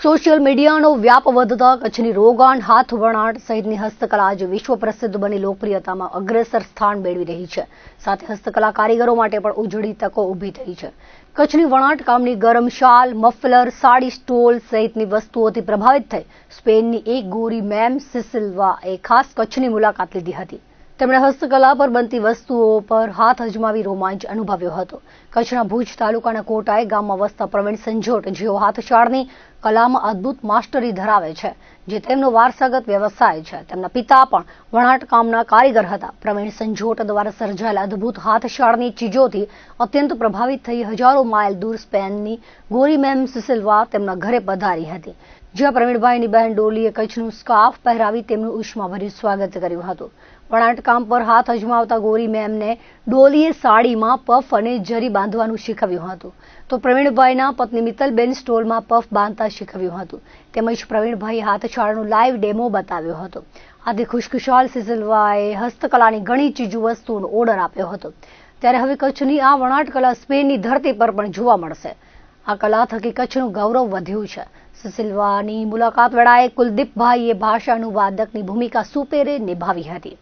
Social મીડિયાનો વ્યાપ વધતા કચ્છની રોગાન હાથ વણાટ સહિતની હસ્તકલા આજે વિશ્વ પ્રસિદ્ધ બની લોકપ્રિયતામાં અગ્રેસર સ્થાન મેળવી રહી છે. સાથે હસ્તકલા કારીગરો માટે પણ ઉજળી તકો ઊભી થઈ છે. કચ્છની વણાટ કામની ગરમ શાલ, મફલર, સાડી, સ્ટોલ સહિતની વસ્તુઓથી પ્રભાવિત થઈ સ્પેનની એક ગોરી મેમ સિસિલ્વાએ ખાસ કચ્છની મુલાકાત લીધી હતી. તેમણે હસ્તકલા પર બનતી વસ્તુઓ પર હાથ અજમાવી રોમાંચ અનુભવ્યો હતો. કચ્છના ભુજ તાલુકાના કોટાઈ ગામમાં વસતા પ્રવીણ સંજોટ, જેઓ હાથશાળની કલામાં અદ્ભુત માસ્ટરી ધરાવે છે, જે તેમનો વારસાગત વ્યવસાય છે. તેમના પિતા પણ વણાટકામના કારીગર હતા. પ્રવીણ સંજોટ દ્વારા સર્જાયેલા અદ્ભુત હાથશાળની ચીજોથી અત્યંત પ્રભાવિત થઈ હજારો માઇલ દૂર સ્પેનની ગોરી મેમ સિસિલ્વા તેમના ઘરે પધારી હતી, જ્યાં પ્રવીણભાઈની બહેન ડોલીએ કચ્છનું સ્કાર્ફ પહેરાવી તેમનું ઉષ્માભર્યું સ્વાગત કર્યું હતું. વણાટકામ પર હાથ અજમાવતા ગોરી મેમને ડોલીએ સાડીમાં પફ અને જરી બાંધવાનું શીખવ્યું હતું, તો પ્રવીણભાઈના પત્ની મિત્તલબેન સ્ટોલમાં પફ બાંધતા શીખવ્યું હતું. તેમજ પ્રવીણભાઈએ હાથશાળનો લાઈવ ડેમો બતાવ્યો હતો. આથી ખુશખુશાલ સિસિલ્વાએ હસ્તકલાની ઘણી ચીજો વસ્તુઓનો ઓર્ડર આપ્યો હતો. ત્યારે હવે કચ્છની આ વણાટકલા સ્પેનની ધરતી પર પણ જોવા મળશે. આ કલા થકી કચ્છનું ગૌરવ વધ્યું છે. સિસિલ્વાની મુલાકાત વેળાએ કુલદીપભાઈએ ભાષા અનુવાદકની ભૂમિકા સુપેરે નિભાવી હતી.